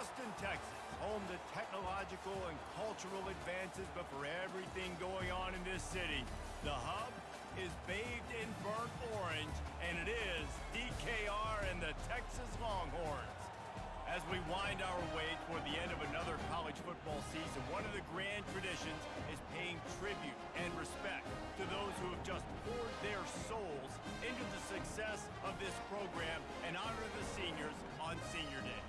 Austin, Texas, home to technological and cultural advances, but for everything going on in this city, the hub is bathed in burnt orange, and it is DKR and the Texas Longhorns. As we wind our way toward the end of another college football season, one of the grand traditions is paying tribute and respect to those who have just poured their souls into the success of this program and honor the seniors on Senior Day.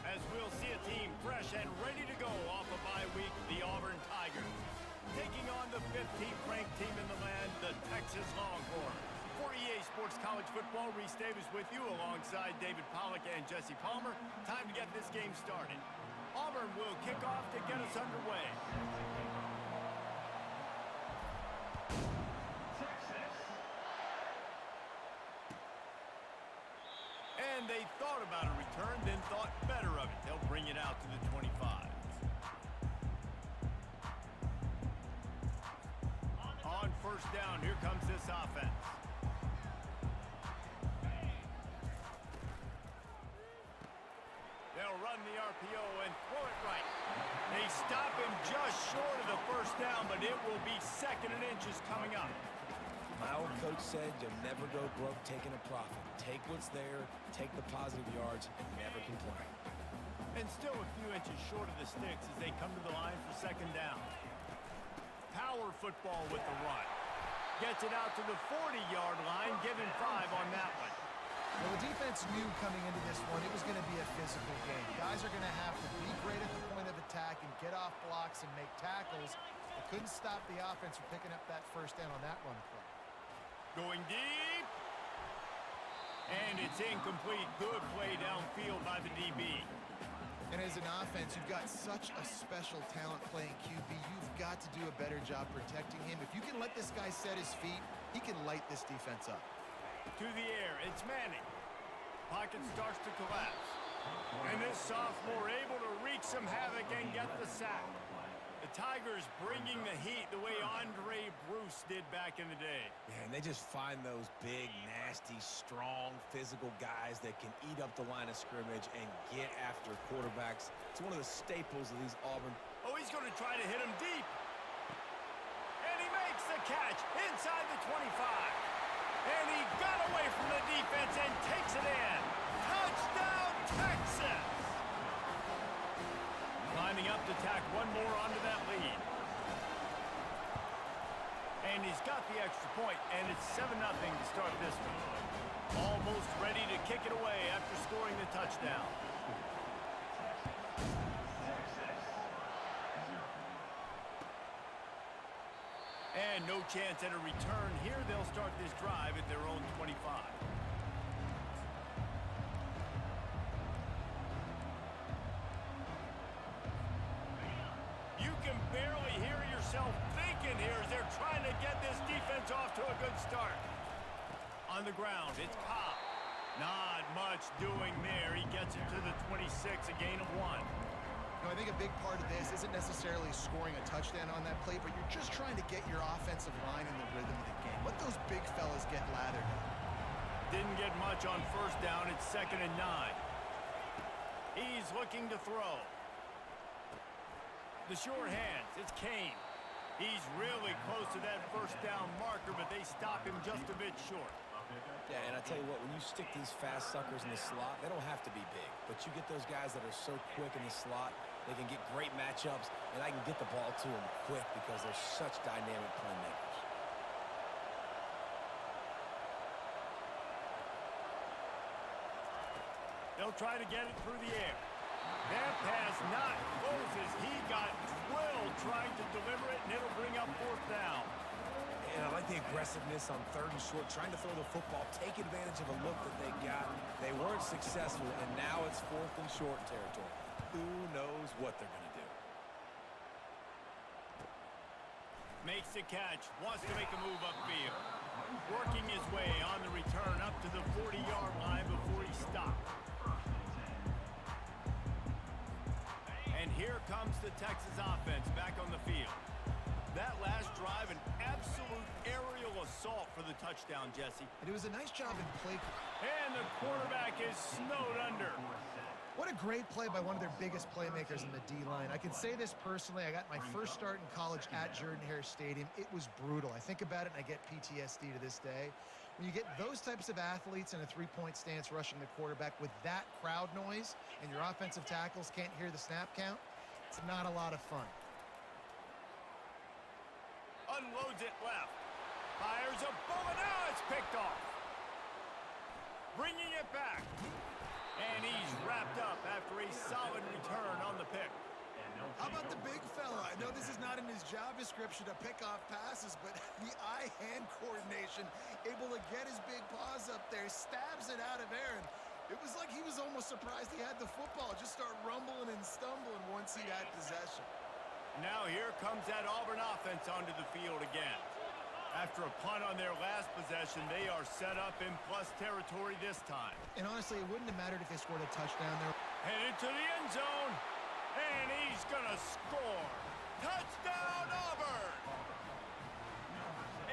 As we'll see a team fresh and ready to go off a bye week, the Auburn Tigers, taking on the 15th ranked team in the land, the Texas Longhorns. For EA Sports College Football, Reese Davis with you alongside David Pollack and Jesse Palmer. Time to get this game started. Auburn will kick off to get us underway. And they thought about a return, then thought better of it. They'll bring it out to the 25. On first down, here comes this offense. They'll run the RPO and throw it right. They stop him just short of the first down, but it will be second and inches coming up. My old coach said you'll never go broke taking a profit. Take what's there, take the positive yards, and never complain. And still a few inches short of the sticks as they come to the line for second down. Power football with the run. Gets it out to the 40-yard line, giving 5 on that one. Well, the defense knew coming into this one it was going to be a physical game. Guys are going to have to be great at the point of attack and get off blocks and make tackles. They couldn't stop the offense from picking up that first down on that run play. Going deep. And it's incomplete. Good play downfield by the DB. And as an offense, you've got such a special talent playing QB. You've got to do a better job protecting him. If you can let this guy set his feet, he can light this defense up. To the air, it's Manning. Pocket starts to collapse. And this sophomore able to wreak some havoc and get the sack. The Tigers bringing the heat the way Andre Bruce did back in the day. Yeah, and they just find those big, nasty, strong, physical guys that can eat up the line of scrimmage and get after quarterbacks. It's one of the staples of these Auburn. Oh, he's going to try to hit him deep. And he makes the catch inside the 25. And he got away from the defense and takes it in. Touchdown, Texas! Climbing up to tack one more onto that lead. And he's got the extra point, and it's 7-0 to start this one. Almost ready to kick it away after scoring the touchdown. And no chance at a return here. They'll start this drive at their own 25. You can barely hear yourself thinking here as they're trying to get this defense off to a good start. On the ground, it's Cobb. Not much doing there. He gets it to the 26, a gain of 1. You know, I think a big part of this isn't necessarily scoring a touchdown on that play, but you're just trying to get your offensive line in the rhythm of the game. Let those big fellas get lathered. Didn't get much on first down. It's 2nd and 9. He's looking to throw. The short hands, it's Kane. He's really close to that first down marker, but they stop him just a bit short. Yeah, and I tell you what, when you stick these fast suckers in the slot, they don't have to be big. But you get those guys that are so quick in the slot, they can get great matchups, and I can get the ball to them quick because they're such dynamic playmakers. They'll try to get it through the air. That pass not close as he got drilled trying to deliver it, and it'll bring up 4th down. And I like the aggressiveness on 3rd and short, trying to throw the football, take advantage of a look that they got. They weren't successful, and now it's 4th and short territory. Who knows what they're going to do? Makes the catch, wants to make a move upfield. Working his way on the return up to the 40-yard line before he stopped. And here comes the Texas offense back on the field. That last drive, an absolute aerial assault for the touchdown, Jesse. And it was a nice job in play. And the quarterback is snowed under. What a a great play by one of their biggest playmakers in the D-line. I can say this personally. I got my first start in college at Jordan-Hare Stadium. It was brutal. I think about it and I get PTSD to this day. When you get those types of athletes in a three-point stance rushing the quarterback with that crowd noise and your offensive tackles can't hear the snap count, it's not a lot of fun. Unloads it left. Fires a bullet. Now it's picked off. Bringing it back. And he's wrapped up after a solid return on the pick. How about the big fella? I know this is not in his job description to pick off passes, but the eye-hand coordination, able to get his big paws up there, stabs it out of air. And it was like he was almost surprised he had the football. Just start rumbling and stumbling once he had possession. Now here comes that Auburn offense onto the field again. After a punt on their last possession, they are set up in plus territory this time. And honestly, it wouldn't have mattered if they scored a touchdown there. Headed to the end zone, and he's gonna score. Touchdown, Auburn!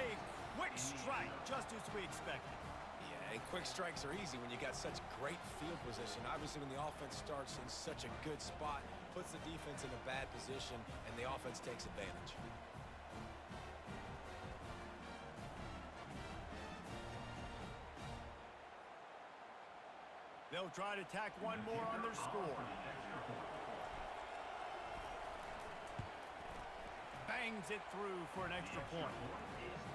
A quick strike, just as we expected. Yeah, and quick strikes are easy when you got such great field position. Obviously, when the offense starts in such a good spot, puts the defense in a bad position, and the offense takes advantage. They'll try to tack one more on their score. Bangs it through for an extra point.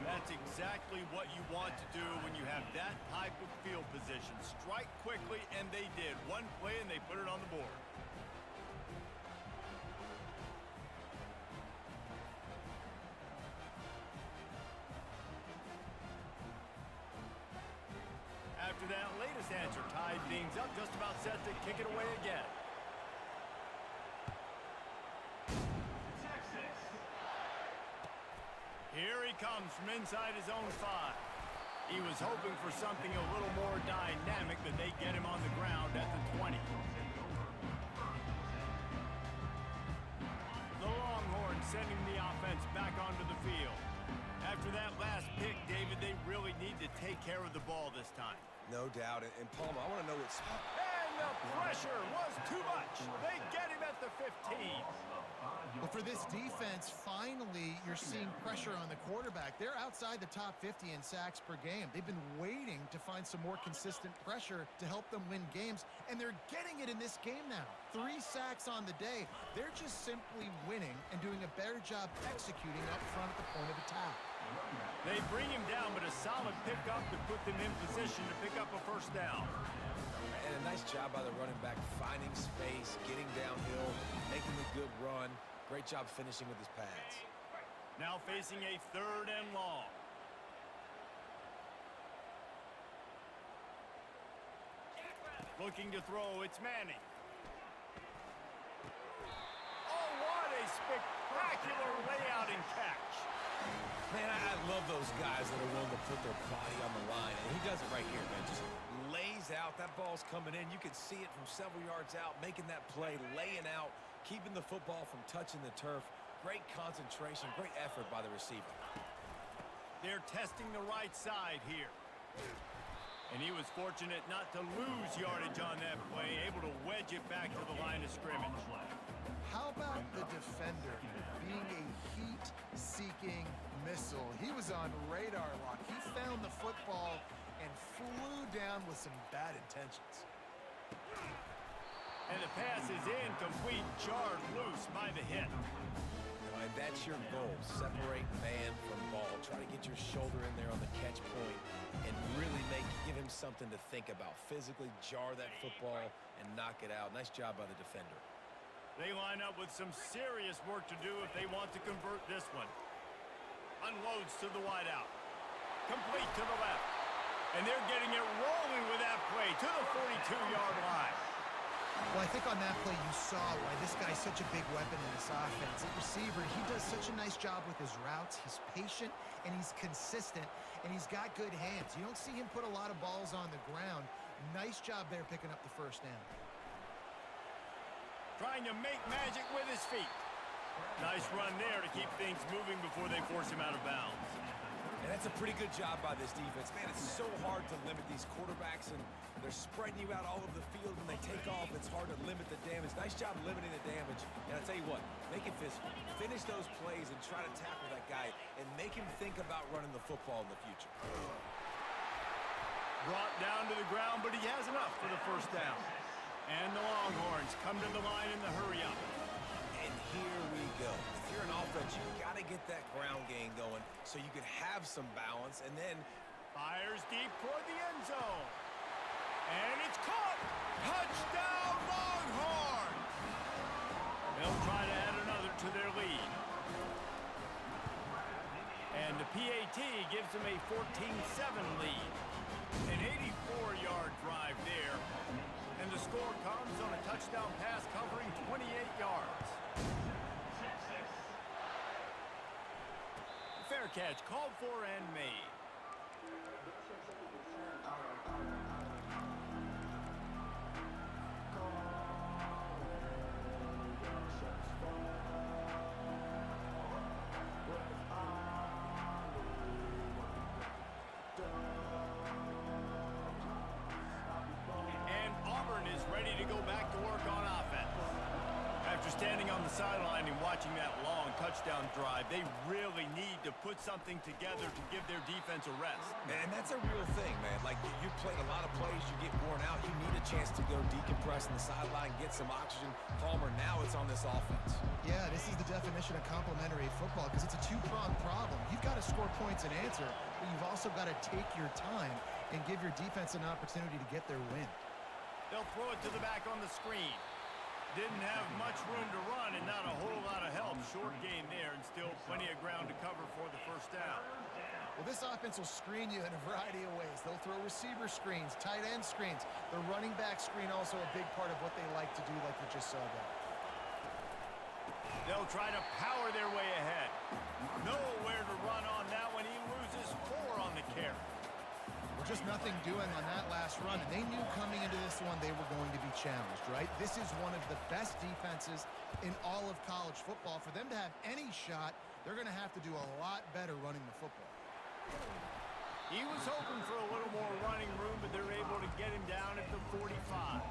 That's exactly what you want to do when you have that type of field position. Strike quickly, and they did. One play, and they put it on the board. After that latest answer, tied things up, just about set to kick it away again. Here he comes from inside his own 5. He was hoping for something a little more dynamic, but they get him on the ground at the 20. The Longhorns sending the offense back onto the field. After that last pick, David, they really need to take care of the ball this time. No doubt. And Palmer, I want to know what's... And the pressure was too much. They get him at the 15. Well, for this defense, finally, you're seeing pressure on the quarterback. They're outside the top 50 in sacks per game. They've been waiting to find some more consistent pressure to help them win games, and they're getting it in this game now. 3 sacks on the day. They're just simply winning and doing a better job executing up front at the point of attack. They bring him down, but a solid pickup to put them in position to pick up a first down. And a nice job by the running back, finding space, getting downhill, making a good run. Great job finishing with his pads. Now facing a 3rd and long. Looking to throw, it's Manning. Oh, what a spectacular layout and catch. Man, I love those guys that are willing to put their body on the line. And he does it right here, man. Just lays out. That ball's coming in. You can see it from several yards out, making that play, laying out, keeping the football from touching the turf. Great concentration, great effort by the receiver. They're testing the right side here. And he was fortunate not to lose yardage on that play, able to wedge it back to the line of scrimmage. How about the defender being a heat-seeking missile? He was on radar lock. He found the football and flew down with some bad intentions. And the pass is incomplete, jarred loose by the hit. And that's your goal. Separate man from ball. Try to get your shoulder in there on the catch point and really give him something to think about. Physically jar that football and knock it out. Nice job by the defender. They line up with some serious work to do if they want to convert this one. Unloads to the wideout. Complete to the left. And they're getting it rolling with that play to the 42-yard line. Well, I think on that play you saw why this guy's such a big weapon in this offense. At receiver, he does such a nice job with his routes. He's patient, and he's consistent, and he's got good hands. You don't see him put a lot of balls on the ground. Nice job there picking up the first down. Trying to make magic with his feet. Nice run there to keep things moving before they force him out of bounds. And that's a pretty good job by this defense. Man, it's so hard to limit these quarterbacks, and they're spreading you out all over the field. When they take off, it's hard to limit the damage. Nice job limiting the damage. And I'll tell you what, make it physical. Finish those plays and try to tackle that guy and make him think about running the football in the future. Brought down to the ground, but he has enough for the first down. And the Longhorns come to the line in the hurry-up. And here we go. If you're an offense, you've got to get that ground game going so you can have some balance, and then fires deep toward the end zone. And it's caught! Touchdown, Longhorns! They'll try to add another to their lead. And the PAT gives them a 14-7 lead. An 84-yard drive there. And the score comes on a touchdown pass covering 28 yards. Fair catch called for and made. Ready to go back to work on offense. After standing on the sideline and watching that long touchdown drive, they really need to put something together to give their defense a rest. And that's a real thing, man. Like, you played a lot of plays, you get worn out, you need a chance to go decompress on the sideline, get some oxygen. Palmer, now it's on this offense. Yeah, this is the definition of complementary football because it's a two-pronged problem. You've got to score points and answer, but you've also got to take your time and give your defense an opportunity to get their win. They'll throw it to the back on the screen. Didn't have much room to run and not a whole lot of help. Short gain there and still plenty of ground to cover for the first down. Well, this offense will screen you in a variety of ways. They'll throw receiver screens, tight end screens. The running back screen also a big part of what they like to do, like you just saw there. They'll try to power their way ahead. Nowhere to run on that one. He loses 4 on the carry. Just nothing doing on that last run, and they knew coming into this one they were going to be challenged, right? This is one of the best defenses in all of college football. For them to have any shot, they're going to have to do a lot better running the football. He was hoping for a little more running room, but they're able to get him down at the 45.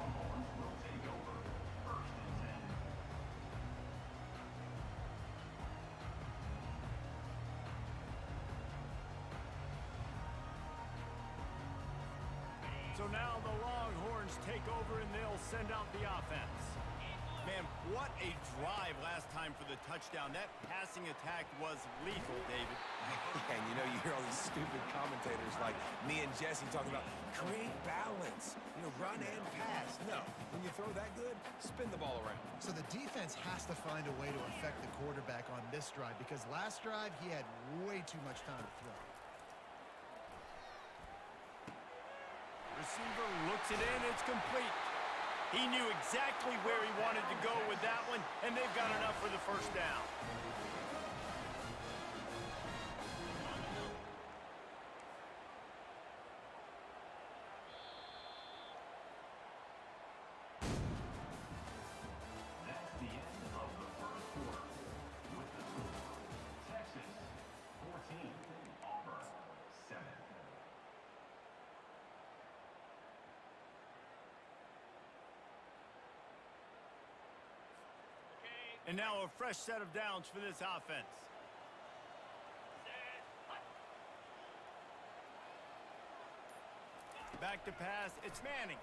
So now the Longhorns take over and they'll send out the offense. Man, what a drive last time for the touchdown. That passing attack was lethal, David. And you know, you hear all these stupid commentators like me and Jesse talking about create balance, you know, run and pass. No, when you throw that good, spin the ball around. So the defense has to find a way to affect the quarterback on this drive because last drive he had way too much time to throw. Receiver looks it in, it's complete. He knew exactly where he wanted to go with that one, and they've got enough for the first down. That's the end of the first quarter. With the score, Texas 14, Auburn 7. And now a fresh set of downs for this offense. Back to pass, it's Manning.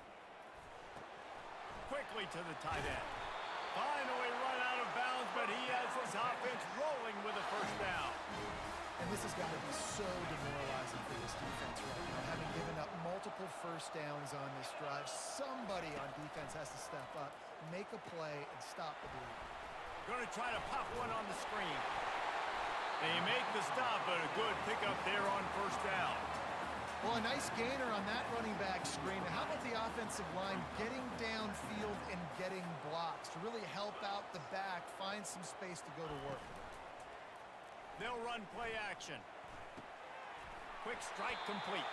Quickly to the tight end. Finally run out of bounds, but he has his offense rolling with a first down. And this has got to be so demoralizing for this defense right now. Having given up multiple first downs on this drive, somebody on defense has to step up, make a play, and stop the bleed. Going to try to pop one on the screen. They make the stop, but a good pickup there on first down. Well, a nice gainer on that running back screen. How about the offensive line getting downfield and getting blocks to really help out the back, find some space to go to work? They'll run play action. Quick strike complete.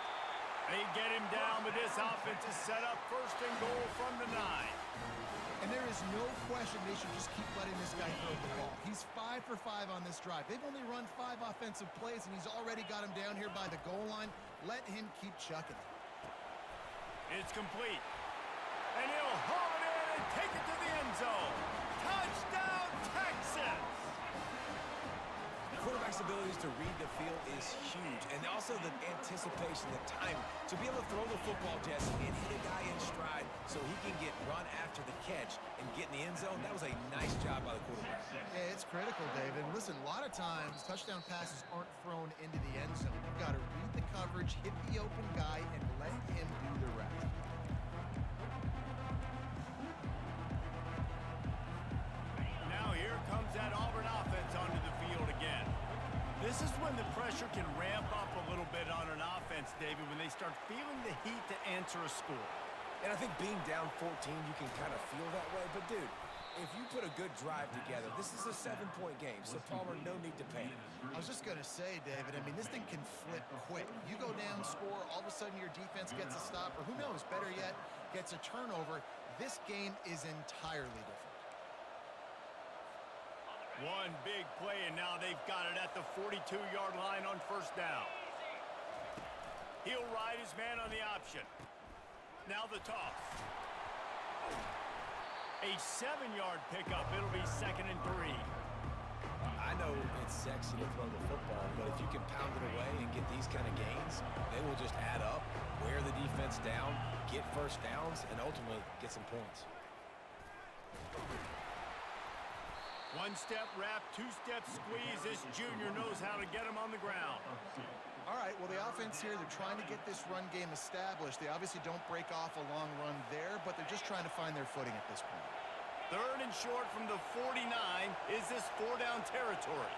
They get him down, but this offense is set up first and goal from the 9. And there is no question they should just keep letting this guy throw the ball. He's 5 for 5 on this drive. They've only run 5 offensive plays, and he's already got him down here by the goal line. Let him keep chucking it. It's complete. And he'll haul it in and take it to the end zone. Touchdown, Texas! The quarterback's abilities to read the field is huge, and also the anticipation, the time to be able to throw the football, Jesse, and hit a guy in stride so he can get run after the catch and get in the end zone. That was a nice job by the quarterback. Yeah, it's critical, David. Listen, a lot of times touchdown passes aren't thrown into the end zone. You've got to read the coverage, hit the open guy, and let him do the rest. Now here comes that Auburn offense onto the field again. This is when the pressure can ramp up a little bit on an offense, David, when they start feeling the heat to answer a score. And I think being down 14, you can kind of feel that way. But, dude, if you put a good drive together, this is a 7-point game, so Palmer, no need to panic. I was just going to say, David, I mean, this thing can flip quick. You go down, score, all of a sudden your defense gets a stop, or who knows, better yet, gets a turnover. This game is entirely different. One big play, and now they've got it at the 42-yard line on first down. He'll ride his man on the option. Now the toss. A 7-yard pickup. It'll be 2nd and 3. I know it's sexy to throw the football, but if you can pound it away and get these kind of gains, they will just add up, wear the defense down, get first downs, and ultimately get some points. One-step wrap, two-step squeeze. This junior knows how to get him on the ground. All right, well, the offense here, they're trying to get this run game established. They obviously don't break off a long run there, but they're just trying to find their footing at this point. 3rd and short from the 49. Is this 4-down territory?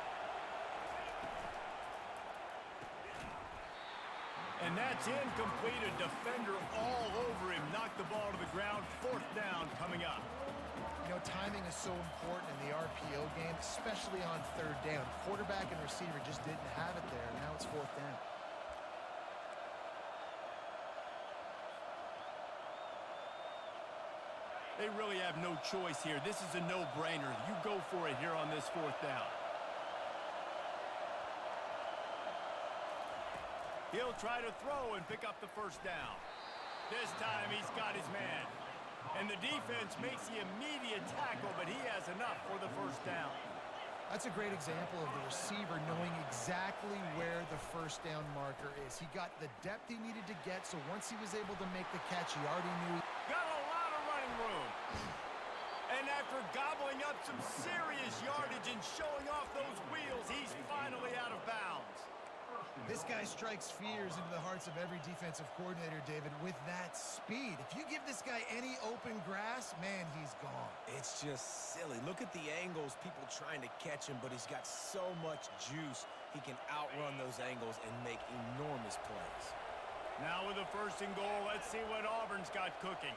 And that's incomplete. A defender all over him. Knocked the ball to the ground. 4th down coming up. You know, timing is so important in the RPO game, especially on 3rd down. Quarterback and receiver just didn't have it there, and now it's 4th down. They really have no choice here. This is a no-brainer. You go for it here on this 4th down. He'll try to throw and pick up the first down. This time he's got his man. And the defense makes the immediate tackle, but he has enough for the first down. That's a great example of the receiver knowing exactly where the first down marker is. He got the depth he needed to get, so once he was able to make the catch, he already knew. Got a lot of running room. And after gobbling up some serious yardage and showing off those wheels, he's finally out of bounds. This guy strikes fears into the hearts of every defensive coordinator, David, with that speed. If you give this guy any open grass, man, he's gone. It's just silly. Look at the angles, people trying to catch him, but he's got so much juice. He can outrun those angles and make enormous plays. Now with a 1st and goal, let's see what Auburn's got cooking.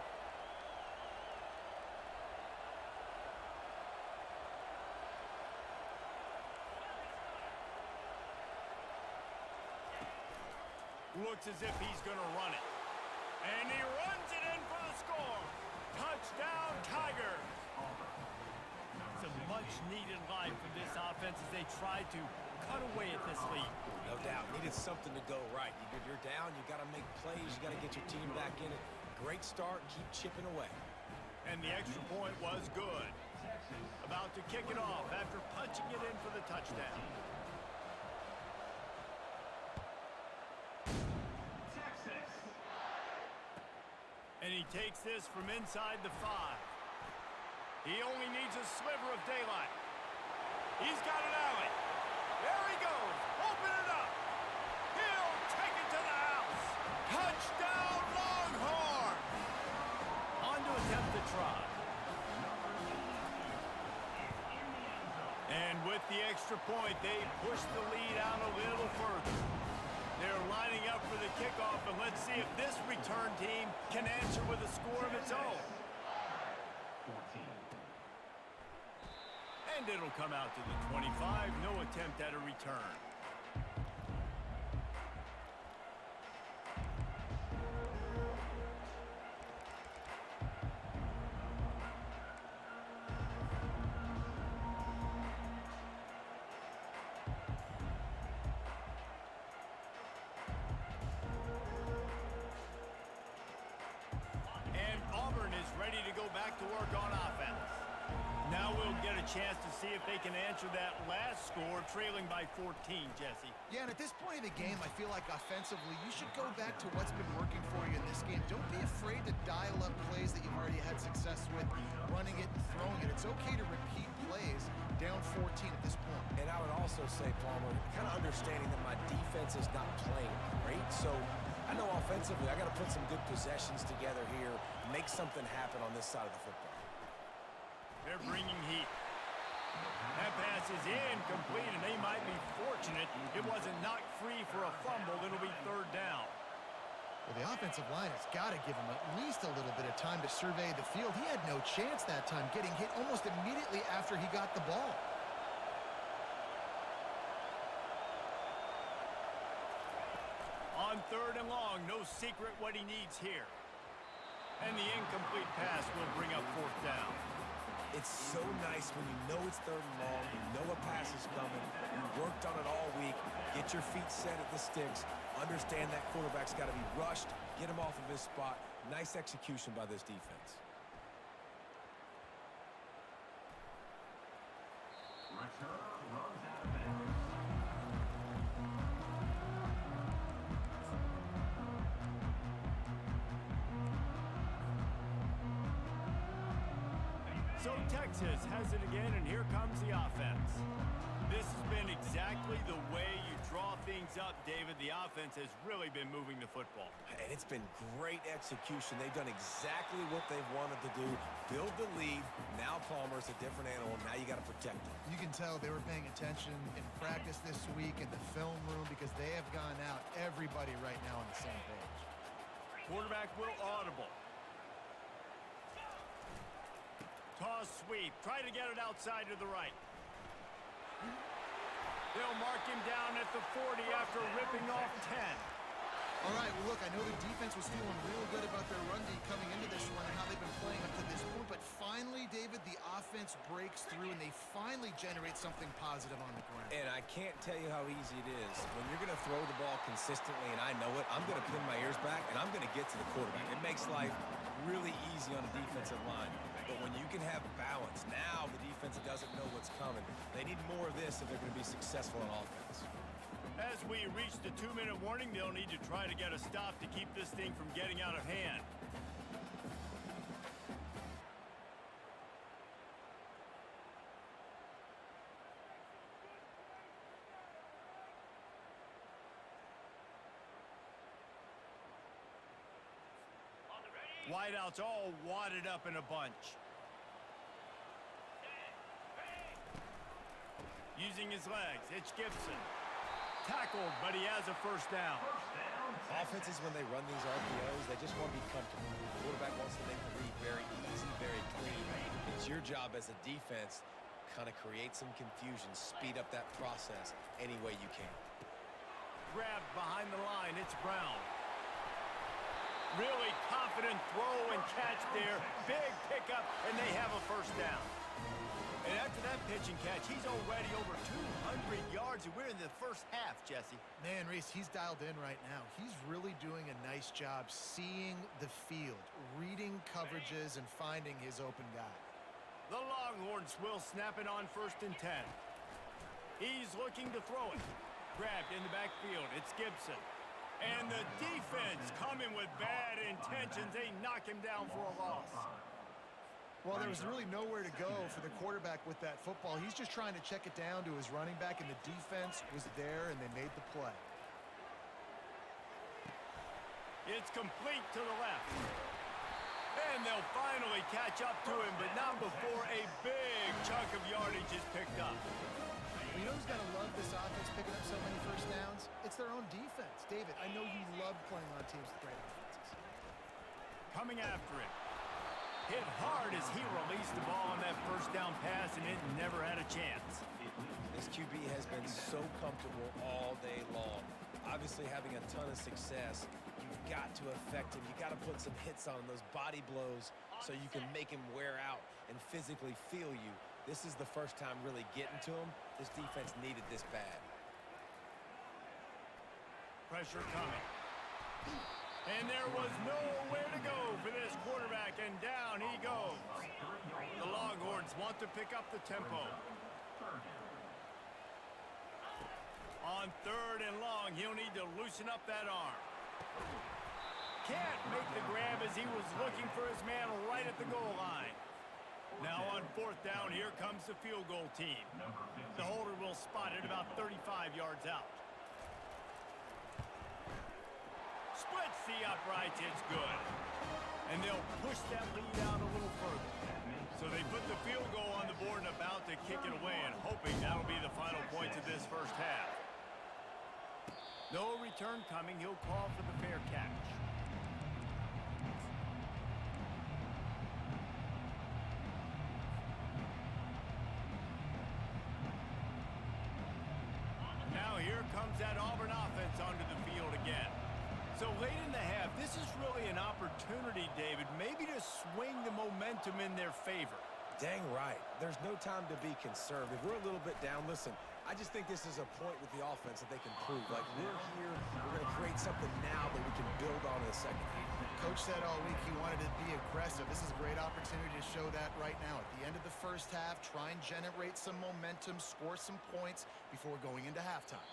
Looks as if he's going to run it. And he runs it in for the score. Touchdown, Tigers. Some much-needed life from this offense as they try to cut away at this lead. No doubt. Needed something to go right. You're down. You got to make plays. You got to get your team back in it. Great start. Keep chipping away. And the extra point was good. About to kick it off after punching it in for the touchdown. And he takes this from inside the 5. He only needs a sliver of daylight. He's got an alley. There he goes. Open it up. He'll take it to the house. Touchdown, Longhorn. On to attempt the try. And with the extra point, they push the lead out a little further. They're lining up for the kickoff, and let's see if this return team can answer with a score of its own. 14. And it'll come out to the 25. No attempt at a return. ready to go back to work on offense. Now we'll get a chance to see if they can answer that last score, trailing by 14, Jesse. Yeah, and at this point in the game, I feel like offensively, you should go back to what's been working for you in this game. Don't be afraid to dial up plays that you've already had success with, running it and throwing it. It's okay to repeat plays down 14 at this point. And I would also say, Palmer, kind of understanding that my defense is not playing great, so I know offensively I got to put some good possessions together here, make something happen on this side of the football. They're bringing heat. That pass is incomplete, and they might be fortunate it wasn't knocked free for a fumble. It'll be third down. Well, the offensive line has got to give him at least a little bit of time to survey the field. He had no chance that time, getting hit almost immediately after he got the ball. On third and long, no secret what he needs here. And the incomplete pass will bring up fourth down. It's so nice when you know it's third and long, you know a pass is coming, you worked on it all week, get your feet set at the sticks, understand that quarterback's got to be rushed, get him off of his spot. Nice execution by this defense. Returner runs out of bounds. So Texas has it again, and here comes the offense. This has been exactly the way you draw things up, David. The offense has really been moving the football. And it's been great execution. They've done exactly what they've wanted to do. Build the lead. Now Palmer's a different animal. Now you got to protect him. You can tell they were paying attention in practice this week in the film room because they have gone out, everybody right now on the same page. Quarterback will audible. Toss sweep. Try to get it outside to the right. They'll mark him down at the 40 after ripping off 10. All right, well, look, I know the defense was feeling real good about their run D coming into this one and how they've been playing up to this point, but finally, David, the offense breaks through and they finally generate something positive on the ground. And I can't tell you how easy it is. When you're going to throw the ball consistently, and I know it, I'm going to pin my ears back, and I'm going to get to the quarterback. It makes life really easy on the defensive line. But when you can have balance, now the defense doesn't know what's coming. They need more of this if they're going to be successful on offense. As we reach the 2-minute warning, they'll need to try to get a stop to keep this thing from getting out of hand. Wideouts all wadded up in a bunch. Using his legs, it's Gibson. Tackled, but he has a first down. Offenses, when they run these RPOs, they just want to be comfortable. The quarterback wants to make the read very easy, very clean. It's your job as a defense, kind of create some confusion, speed up that process any way you can. Grabbed behind the line, it's Brown. Really confident throw and catch there. Big pickup, and they have a first down. And after that pitch and catch, he's already over 200 yards, and we're in the first half, Jesse. Man, Reese, he's dialed in right now. He's really doing a nice job seeing the field, reading coverages, and finding his open guy. The Longhorns will snap it on 1st and 10. He's looking to throw it. Grabbed in the backfield. It's Gibson. And the defense coming with bad intentions. They knock him down for a loss. Well, there was really nowhere to go for the quarterback with that football. He's just trying to check it down to his running back, and the defense was there, and they made the play. It's complete to the left. And they'll finally catch up to him, but not before a big chunk of yardage is picked up. You know who's got to love this offense picking up so many first downs? It's their own defense. David, I know you love playing on teams with great offenses. Coming after it. Hit hard as he released the ball on that first down pass, and it never had a chance. This QB has been so comfortable all day long. Obviously having a ton of success. You've got to affect him. You've got to put some hits on him, those body blows, so you can make him wear out and physically feel you. This is the first time really getting to him. This defense needed this bad. Pressure coming. And there was nowhere to go for this quarterback, and down he goes. The Longhorns want to pick up the tempo. On 3rd and long, he'll need to loosen up that arm. Can't make the grab as he was looking for his man right at the goal line. Now on 4th down, here comes the field goal team. The holder will spot it about 35 yards out. Splits the uprights, it's good. And they'll push that lead out a little further. So they put the field goal on the board and about to kick it away, and hoping that'll be the final points of this first half. No return coming, he'll call for the fair catch. Now here comes that Auburn offense onto the field again. So late in the half, this is really an opportunity, David, maybe to swing the momentum in their favor. Dang right. There's no time to be conservative. We're a little bit down. Listen, I just think this is a point with the offense that they can prove. Like, we're here, we're going to create something now that we can build on in the second half. Coach said all week he wanted to be aggressive. This is a great opportunity to show that right now. At the end of the first half, try and generate some momentum, score some points before going into halftime.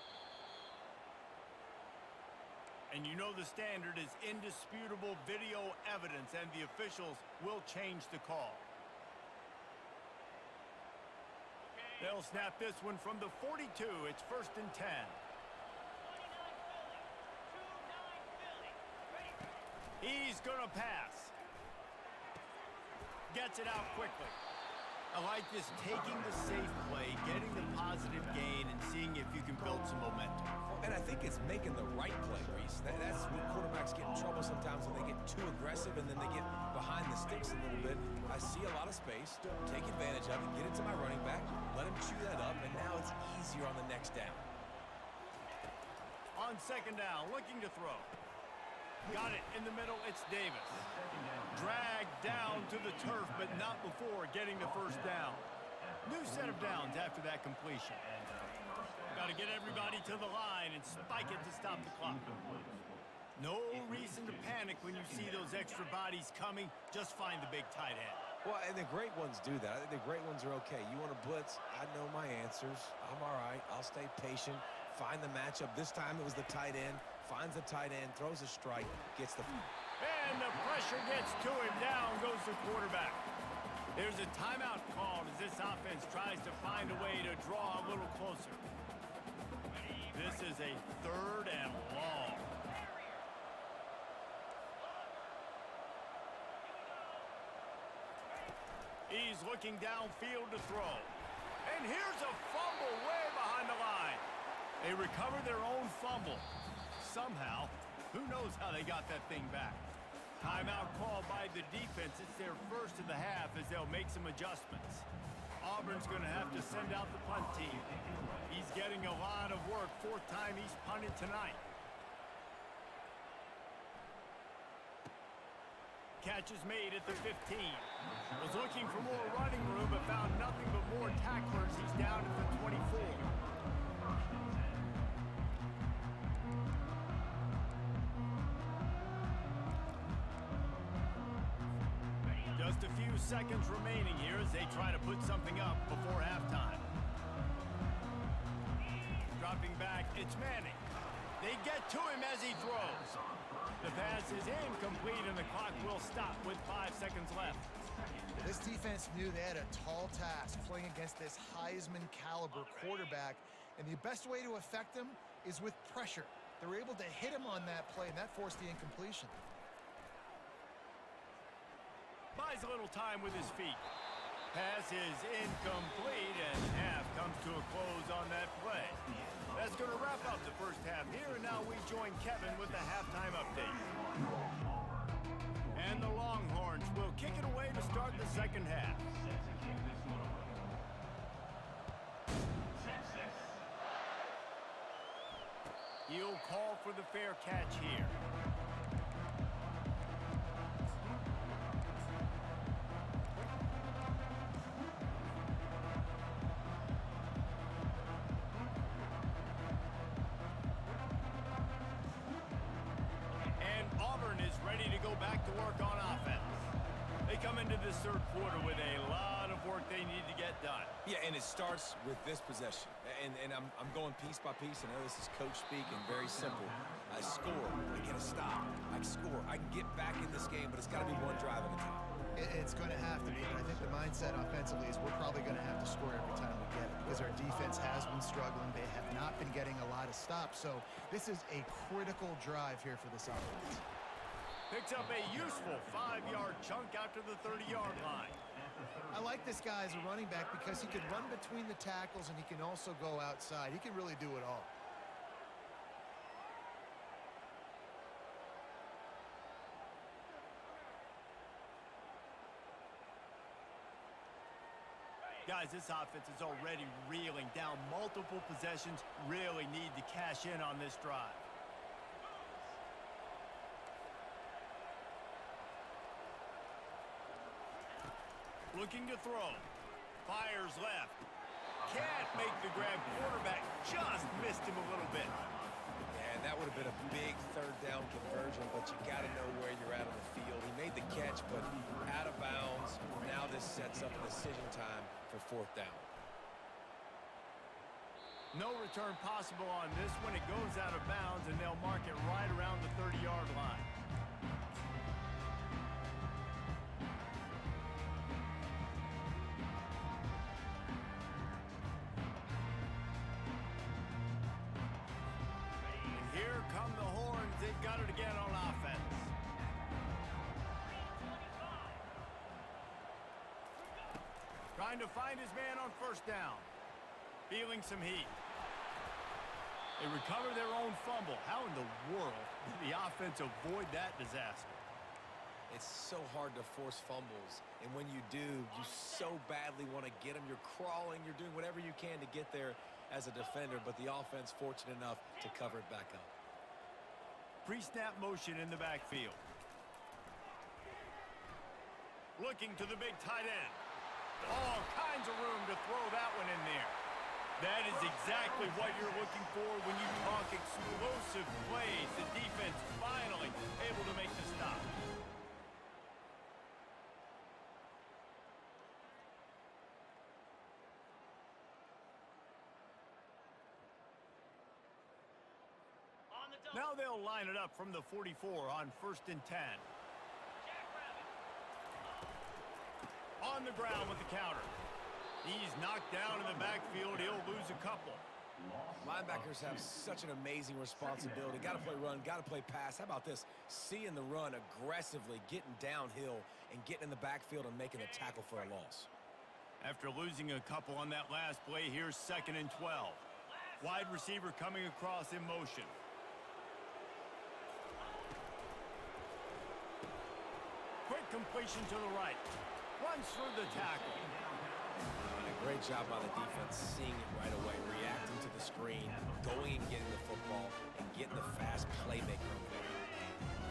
And you know the standard is indisputable video evidence, and the officials will change the call. They'll snap this one from the 42. It's 1st and 10. He's going to pass. Gets it out quickly. I like this, taking the safe play, getting the positive gain, and seeing if you can build some momentum. And I think it's making the right play, Reese. That's when quarterbacks get in trouble sometimes when they get too aggressive and then they get behind the sticks a little bit. I see a lot of space, take advantage of it, get it to my running back, let him chew that up, and now it's easier on the next down. On 2nd down, looking to throw. Got it in the middle, it's Davis. Dragged down to the turf, but not before getting the 1st down. New set of downs after that completion. Got to get everybody to the line and spike it to stop the clock. No reason to panic when you see those extra bodies coming. Just find the big tight end. Well, and the great ones do that. I think the great ones are okay. You want to blitz? I know my answers. I'm all right. I'll stay patient. Find the matchup. This time it was the tight end. Finds the tight end, throws a strike, gets the... And the pressure gets to him. Down goes the quarterback. There's a timeout called as this offense tries to find a way to draw a little closer. This is a 3rd and long. He's looking downfield to throw. And here's a fumble way behind the line. They recover their own fumble. Somehow, who knows how they got that thing back. Timeout called by the defense. It's their 1st of the half as they'll make some adjustments. Auburn's going to have to send out the punt team. He's getting a lot of work. 4th time he's punted tonight. Catch is made at the 15. Was looking for more running room, but found nothing but more tacklers. He's down at the 24. Just a few seconds remaining here as they try to put something up before halftime. Dropping back, it's Manning. They get to him as he throws. The pass is incomplete and the clock will stop with 5 seconds left. This defense knew they had a tall task playing against this Heisman caliber quarterback, and the best way to affect him is with pressure. They were able to hit him on that play, and that forced the incompletion. Buys a little time with his feet. Pass is incomplete, and half comes to a close on that play. That's going to wrap up the first half here, and now we join Kevin with the halftime update. And the Longhorns will kick it away to start the second half. He'll call for the fair catch here. go back to work on offense. They come into this third quarter with a lot of work they need to get done. Yeah, and it starts with this possession. And I'm going piece by piece. I know this is coach speak and very simple. I score, I get a stop, I score, I can get back in this game, but it's got to be one drive at a time. It's going to have to be, but I think the mindset offensively is we're probably going to have to score every time we get it because our defense has been struggling. They have not been getting a lot of stops, so this is a critical drive here for this offense. Picks up a useful 5-yard chunk out to the 30-yard line. I like this guy as a running back because he can run between the tackles and he can also go outside. He can really do it all. Guys, this offense is already reeling down multiple possessions. Really need to cash in on this drive. Looking to throw. Fires left. Can't make the grab. Quarterback just missed him a little bit. And that would have been a big third down conversion, but you got to know where you're at on the field. He made the catch, but out of bounds. Now this sets up decision time for fourth down. No return possible on this when it goes out of bounds, and they'll mark it right around the 30-yard line. Got it again on offense. Trying to find his man on first down. Feeling some heat. They recover their own fumble. How in the world did the offense avoid that disaster? It's so hard to force fumbles, and when you do, you so badly want to get them. You're crawling, you're doing whatever you can to get there as a defender, but the offense fortunate enough to cover it back up. Pre-snap motion in the backfield. Looking to the big tight end. All kinds of room to throw that one in there. That is exactly what you're looking for when you talk explosive plays. The defense finally able to make the stop. Now they'll line it up from the 44 on 1st and 10. On the ground with the counter. He's knocked down in the backfield. He'll lose a couple. Linebackers have such an amazing responsibility. Got to play run, got to play pass. How about this? Seeing the run aggressively, getting downhill, and getting in the backfield and making a tackle for a loss. After losing a couple on that last play, here's 2nd and 12. Wide receiver coming across in motion. Quick completion to the right. Runs through the tackle. And a great job by the defense, seeing it right away, reacting to the screen, going and getting the football, and getting the fast playmaker over there.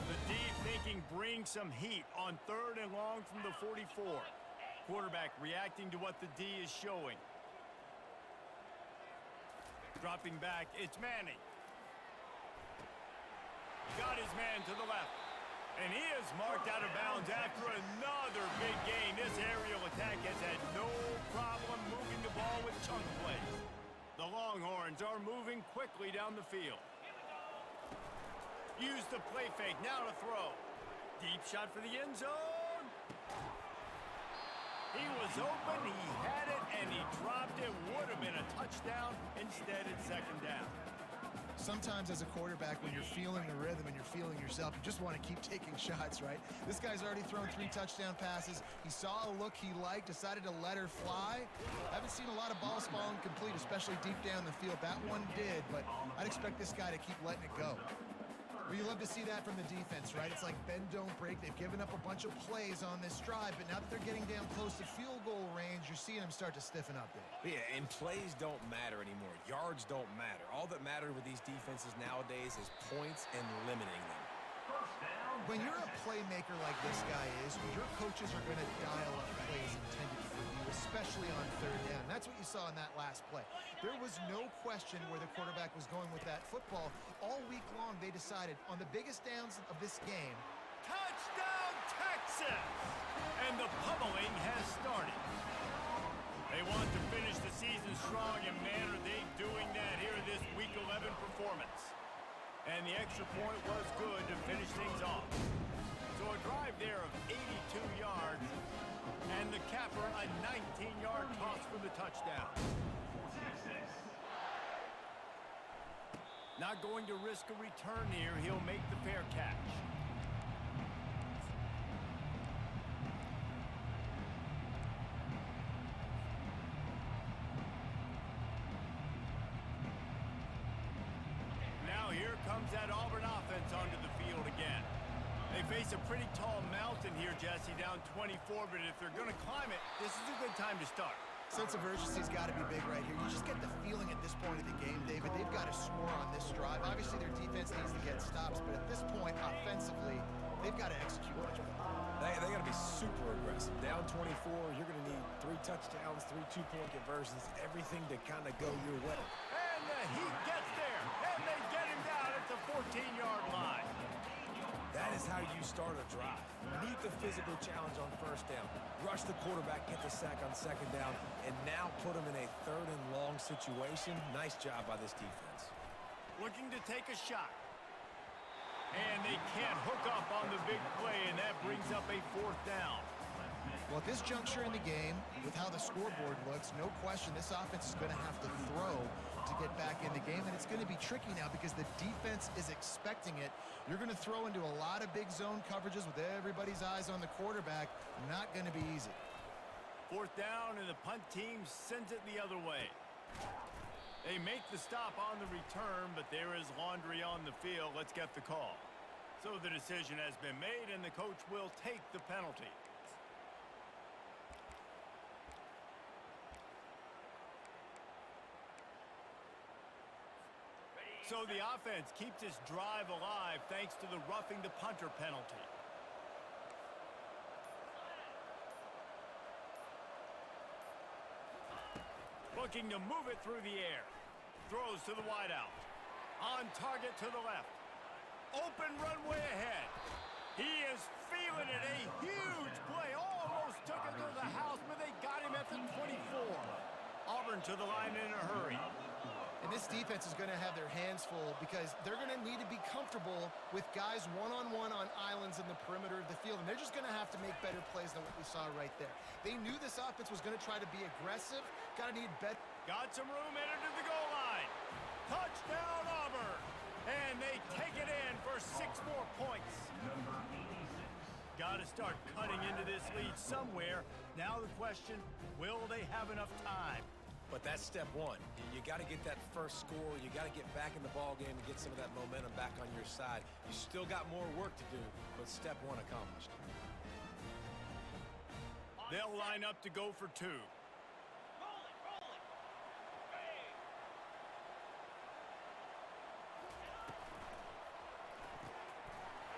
The deep thinking brings some heat on 3rd and long from the 44. Quarterback reacting to what the D is showing. Dropping back, it's Manning. Got his man to the left. And he is marked out of bounds after another big gain. This aerial attack has had no problem moving the ball with chunk plays. The Longhorns are moving quickly down the field. Use the play fake, now to throw. Deep shot for the end zone. He was open, he had it, and he dropped it. Would have been a touchdown. Instead, it's 2nd down. Sometimes as a quarterback, when you're feeling the rhythm and you're feeling yourself, you just want to keep taking shots, right? This guy's already thrown 3 touchdown passes. He saw a look he liked, decided to let her fly. I haven't seen a lot of balls fall incomplete, especially deep down the field. That one did, but I'd expect this guy to keep letting it go. Well, you love to see that from the defense, right? It's like bend, don't break. They've given up a bunch of plays on this drive, but now that they're getting down close to field goal range, you're seeing them start to stiffen up there. Yeah, and plays don't matter anymore. Yards don't matter. All that matters with these defenses nowadays is points and limiting them. When you're a playmaker like this guy is, your coaches are going to dial up plays intended for you, especially on 3rd down. That's what you saw in that last play. There was no question where the quarterback was going with that football. All week long, they decided on the biggest downs of this game, Touchdown! Touchdown, Texas! And the pummeling has started. They want to finish the season strong, and man, are they doing that here in this Week 11 performance. And the extra point was good to finish things off. So a drive there of 82 yards, and the capper a 19-yard toss for the touchdown. Not going to risk a return here. He'll make the fair catch. Now here comes that Auburn offense onto the field again. They face a pretty tall mountain here, Jesse, down 24, but if they're going to climb it, this is a good time to start. Sense of urgency's got to be big right here. You just get the feeling at this point of the game, David, they've got to score on this drive. Obviously, their defense needs to get stops, but at this point, offensively, they've got to execute much better. They got to be super aggressive. Down 24, you're going to need 3 touchdowns, 3 two-point conversions, everything to kind of go your way. And he gets there, and they get him down at the 14-yard line. That is how you start a drive. Meet the physical challenge on first down. Rush the quarterback, get the sack on second down, and now put him in a 3rd and long situation. Nice job by this defense. Looking to take a shot. And they can't hook up on the big play, and that brings up a 4th down. Well, at this juncture in the game, with how the scoreboard looks, no question this offense is going to have to throw to get back in the game, and it's going to be tricky now because the defense is expecting it. You're going to throw into a lot of big zone coverages with everybody's eyes on the quarterback. Not going to be easy. 4th down, and the punt team sends it the other way. They make the stop on the return, but there is laundry on the field. Let's get the call. So the decision has been made, and the coach will take the penalty. So the offense keeps its drive alive thanks to the roughing the punter penalty. Looking to move it through the air. Throws to the wideout. On target to the left. Open runway ahead. He is feeling it. A huge play. Almost took it to the house, but they got him at the 24. Auburn to the line in a hurry. And this defense is going to have their hands full because they're going to need to be comfortable with guys one-on-one on islands in the perimeter of the field. And they're just going to have to make better plays than what we saw right there. They knew this offense was going to try to be aggressive. Got to need better. Got some room in to the goal line. Touchdown, Auburn. And they take it in for 6 more points. Got to start cutting into this lead somewhere. Now the question, will they have enough time? But that's step 1. You got to get that first score. You got to get back in the ball game and get some of that momentum back on your side. You still got more work to do, but step 1 accomplished. They'll line up to go for 2.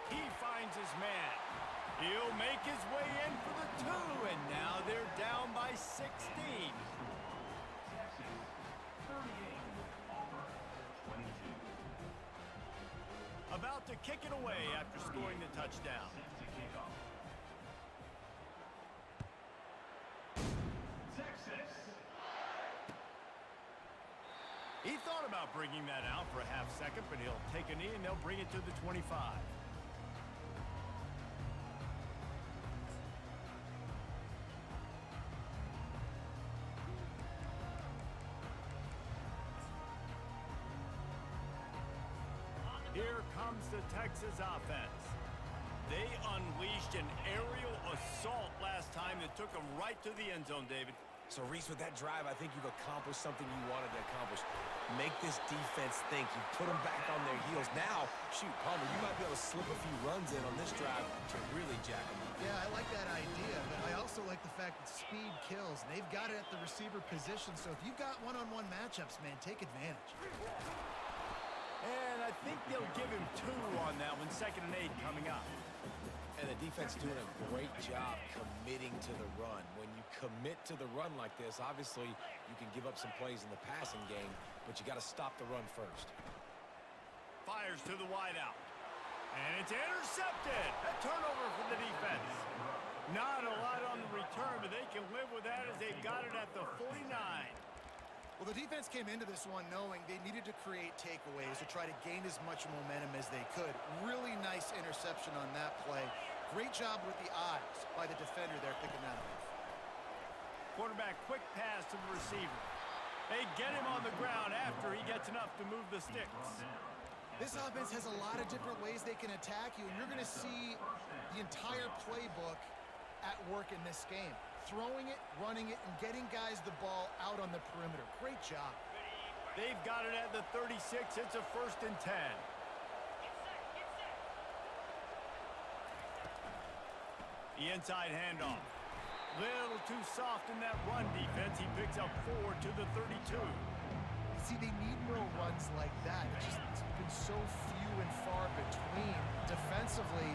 He finds his man. He'll make his way in for the 2, and now they're down by 16. About to kick it away after scoring the touchdown. He thought about bringing that out for a half second, but he'll take a knee and they'll bring it to the 25. Here comes the Texas offense. They unleashed an aerial assault last time that took them right to the end zone, David. So, Reese, with that drive, I think you've accomplished something you wanted to accomplish. Make this defense think. You put them back on their heels. Now, shoot, Palmer, you might be able to slip a few runs in on this drive to really jack them up. Yeah, I like that idea, but I also like the fact that speed kills. They've got it at the receiver position, so if you've got one-on-one matchups, man, take advantage. And I think they'll give him 2 on that one. 2nd and 8 coming up. And the defense doing a great job committing to the run. When you commit to the run like this, obviously you can give up some plays in the passing game, but you got to stop the run first. Fires to the wideout. And it's intercepted. A turnover for the defense. Not a lot on the return, but they can live with that as they've got it at the 49. Well, the defense came into this one knowing they needed to create takeaways to try to gain as much momentum as they could. Really nice interception on that play. Great job with the eyes by the defender there picking that up. Quarterback quick pass to the receiver. They get him on the ground after he gets enough to move the sticks. This offense has a lot of different ways they can attack you, and you're going to see the entire playbook at work in this game. Throwing it, running it, and getting guys the ball out on the perimeter. Great job. They've got it at the 36. It's a 1st and 10. The inside handoff. Little too soft in that run defense. He picks up 4 to the 32. See, they need more runs like that. It's been so few and far between. Defensively,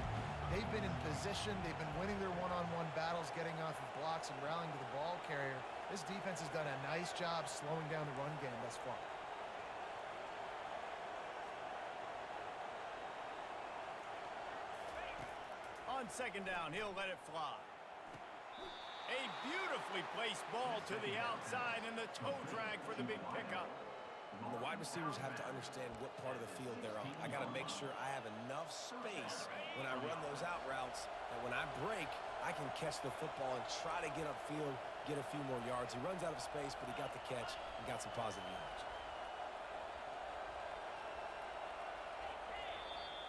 they've been in position. They've been winning their one-on-one battles, getting off of blocks and rallying to the ball carrier. This defense has done a nice job slowing down the run game thus far. On 2nd down, he'll let it fly. A beautifully placed ball to the outside and the toe drag for the big pickup. And the wide receivers have to understand what part of the field they're on. I got to make sure I have enough space when I run those out routes that when I break, I can catch the football and try to get upfield, get a few more yards. He runs out of space, but he got the catch and got some positive yards.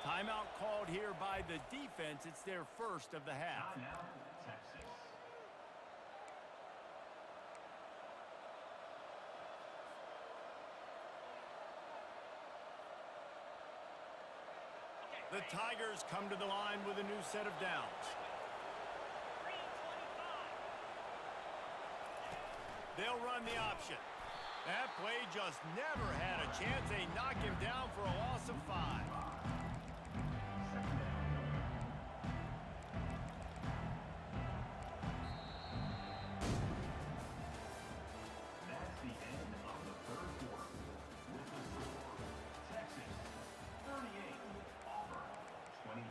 Timeout called here by the defense. It's their 1st of the half. Timeout, Texas. The Tigers come to the line with a new set of downs. They'll run the option. That play just never had a chance. They knock him down for a loss of 5. That's the end of the 3rd quarter. With the score, Texas 38, Auburn 22.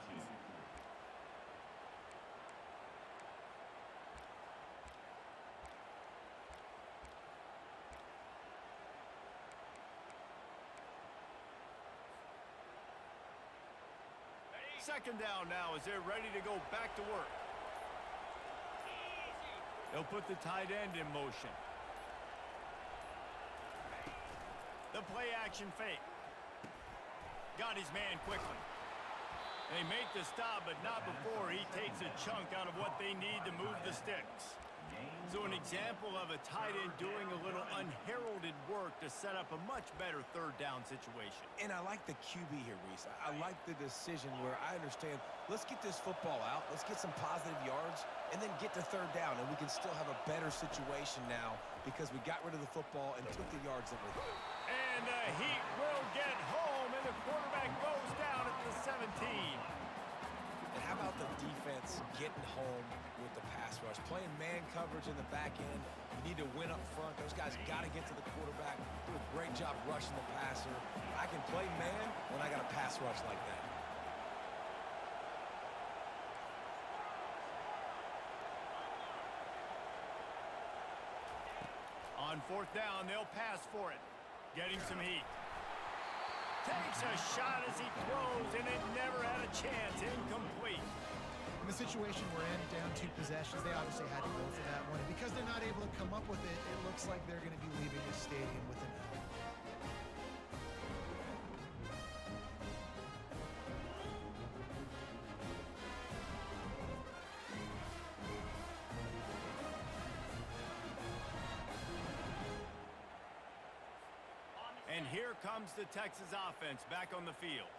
Second down now as they're ready to go back to work. They'll put the tight end in motion. The play action fake. Got his man quickly. They make the stop, but not before he takes a chunk out of what they need to move the sticks. So an example of a tight end doing a little unheralded work to set up a much better 3rd down situation. And I like the QB here, Reese. I like the decision where I understand, let's get this football out, let's get some positive yards, and then get to 3rd down, and we can still have a better situation now because we got rid of the football and took the yards that were there. And the Heat will get home, and the quarterback goes down at the 17. And how about the defense getting home with the pass rush? Playing man coverage in the back end. You need to win up front. Those guys got to get to the quarterback. Do a great job rushing the passer. I can play man when I got a pass rush like that. On 4th down, they'll pass for it. Getting some heat. Takes a shot as he throws, and it never had a chance. Incomplete. In the situation we're in, down 2 possessions, they obviously had to go for that one. And because they're not able to come up with it, it looks like they're going to be leaving the stadium with an L. And here comes the Texas offense back on the field.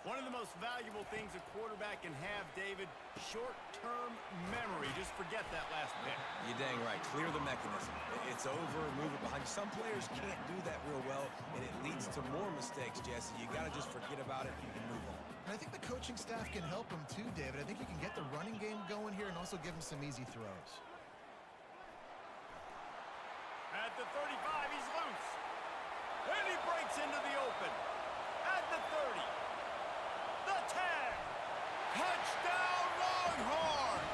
One of the most valuable things a quarterback can have, David, short-term memory. Just forget that last pick. You're dang right. Clear the mechanism. It's over, move it behind you. Some players can't do that real well, and it leads to more mistakes, Jesse. You got to just forget about it and move on. And I think the coaching staff can help him too, David. I think you can get the running game going here and also give him some easy throws. At the 35, he's loose. And he breaks into the open. At the 30. the 10. Touchdown Longhorns!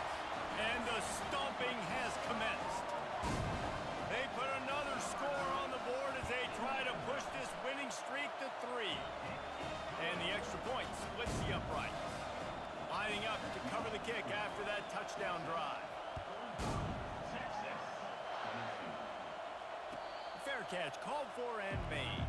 And the stomping has commenced. They put another score on the board as they try to push this winning streak to 3. And the extra point splits the uprights. Lining up to cover the kick after that touchdown drive. Fair catch called for and made.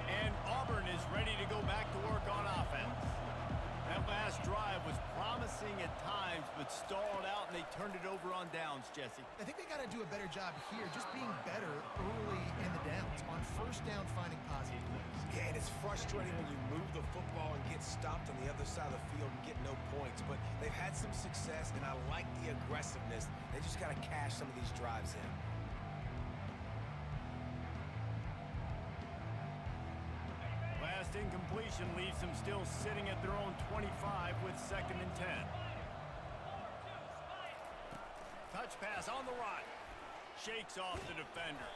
And Auburn is ready to go back to work on offense. That last drive was promising at times, but stalled out, and they turned it over on downs, Jesse. I think they got to do a better job here, just being better early in the downs. On first down, finding positive plays. Yeah, and it's frustrating when you move the football and get stopped on the other side of the field and get no points. But they've had some success, and I like the aggressiveness. They just got to cash some of these drives in. Last incompletion leaves them still sitting at their own 25 with 2nd and 10. Touch pass on the right. Shakes off the defender.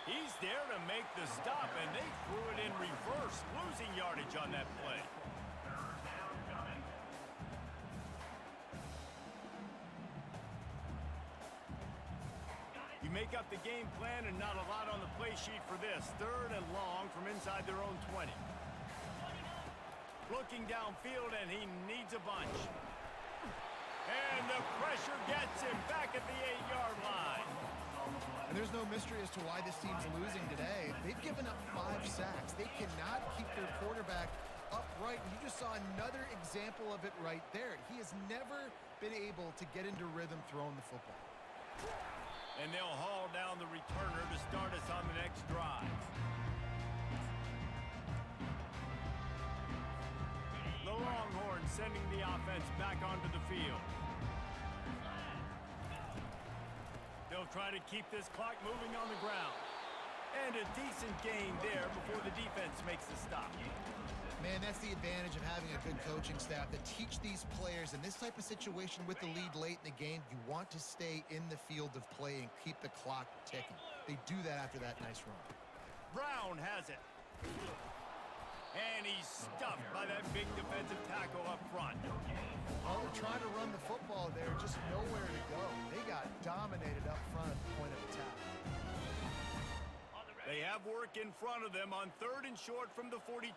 He's there to make the stop, and they threw it in reverse, losing yardage on that play. You make up the game plan and not a lot on the play sheet for this. 3rd and long from inside their own 20. Looking downfield, and he needs a bunch. And the pressure gets him back at the 8-yard line. And there's no mystery as to why this team's losing today. They've given up 5 sacks. They cannot keep their quarterback upright. And you just saw another example of it right there. He has never been able to get into rhythm throwing the football. And they'll haul down the returner to start us on the next drive. The Longhorns sending the offense back onto the field. They'll try to keep this clock moving on the ground. And a decent gain there before the defense makes the stop. Man, that's the advantage of having a good coaching staff that teach these players in this type of situation with the lead late in the game. You want to stay in the field of play and keep the clock ticking. They do that after that nice run. Brown has it. And he's stuffed by that big defensive tackle up front. Oh, they're trying to run the football there, just nowhere to go. They got dominated up front at the point of attack. They have work in front of them on 3rd and short from the 42.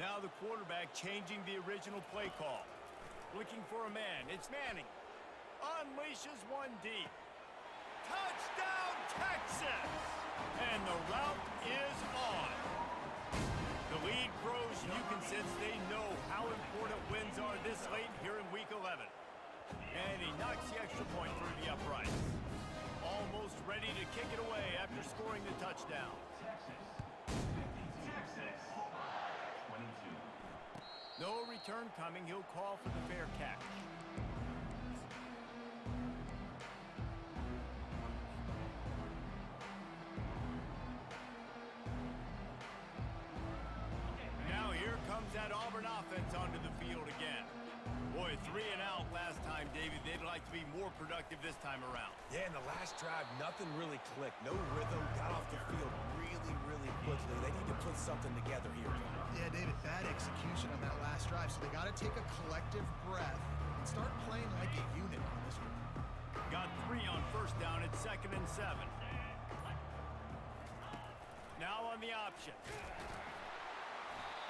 Now the quarterback changing the original play call. Looking for a man. It's Manning. Unleashes one deep. Touchdown, Texas! And the route is on. The lead grows, and you can sense they know how important wins are this late here in Week 11. And he knocks the extra point through the uprights. Almost ready to kick it away after scoring the touchdown. No return coming. He'll call for the fair catch. Now here comes that Auburn offense onto the field again. Boy, 3 and out last time, David. They'd like to be more productive this time around. Yeah, in the last drive, nothing really clicked. No rhythm, got off the field really quickly. They need to put something together here. Yeah, David, bad execution on that last drive, so they got to take a collective breath and start playing like a unit on this one. Got 3 on first down at 2nd and 7. Now on the option.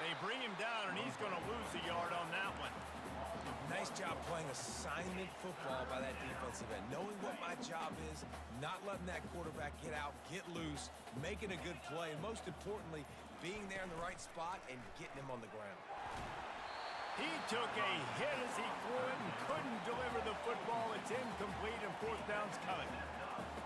They bring him down, and he's going to lose a yard on that one. Nice job playing assignment football by that defensive end. Knowing what my job is, not letting that quarterback get out, get loose, making a good play, and most importantly, being there in the right spot and getting him on the ground. He took a hit as he threw it and couldn't deliver the football. It's incomplete, and 4th down's coming.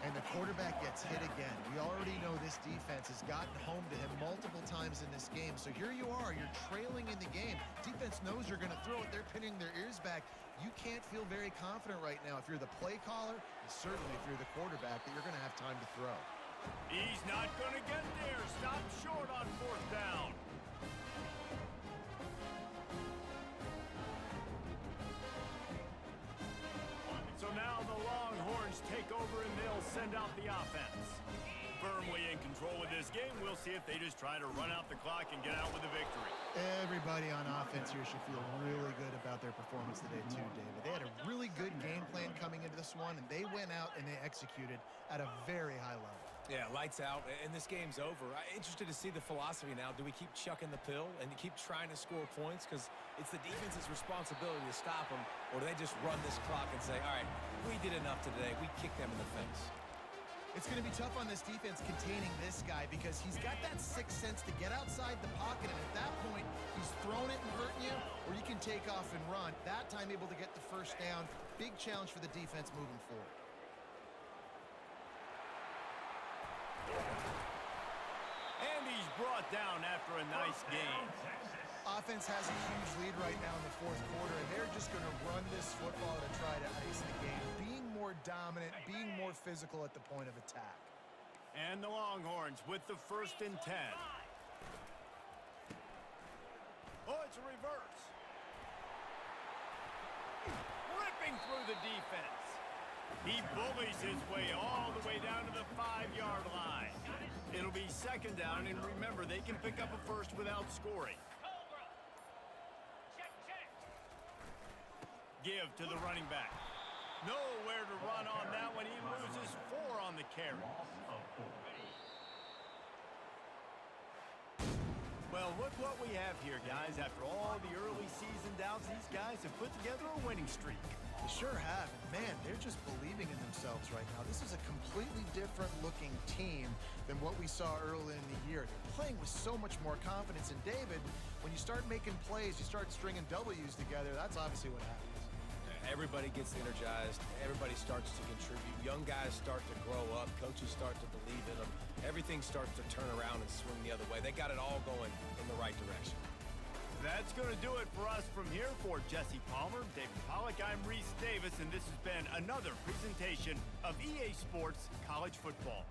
And the quarterback gets hit again. We already know this defense has gotten home to him multiple times in this game. So here you are, you're trailing in the game. Defense knows you're going to throw it. They're pinning their ears back. You can't feel very confident right now if you're the play caller, and certainly if you're the quarterback, that you're going to have time to throw. He's not going to get there. Stop short on 4th down. Longhorns take over and they'll send out the offense. Firmly in control of this game. We'll see if they just try to run out the clock and get out with a victory. Everybody on offense here should feel really good about their performance today too, David. They had a really good game plan coming into this one, and they went out and they executed at a very high level. Yeah, lights out, and this game's over. I'm interested to see the philosophy now. Do we keep chucking the pill and keep trying to score points? Because it's the defense's responsibility to stop them, or do they just run this clock and say, all right, we did enough today. We kicked them in the face. It's going to be tough on this defense containing this guy because he's got that sixth sense to get outside the pocket, and at that point, he's throwing it and hurting you, or you can take off and run. That time able to get the first down. Big challenge for the defense moving forward. And he's brought down after a nice game. Offense has a huge lead right now in the fourth quarter, and they're just going to run this football to try to ice the game. Being more dominant, being more physical at the point of attack. And the Longhorns with the 1st and 10. Oh, it's a reverse. Ripping through the defense. He bullies his way all the way down to the 5-yard line. It'll be 2nd down, and remember, they can pick up a first without scoring. Give to the running back. Nowhere to run on that one. He loses 4 on the carry. Well, look what we have here, guys. After all the early season doubts, these guys have put together a winning streak. They sure have. And man, they're just believing in themselves right now. This is a completely different looking team than what we saw early in the year. They're playing with so much more confidence. And David, when you start making plays, you start stringing W's together, that's obviously what happens. Everybody gets energized. Everybody starts to contribute. Young guys start to grow up. Coaches start to believe in them. Everything starts to turn around and swing the other way. They got it all going in the right direction. That's going to do it for us from here. For Jesse Palmer, David Pollack, I'm Reese Davis, and this has been another presentation of EA Sports College Football.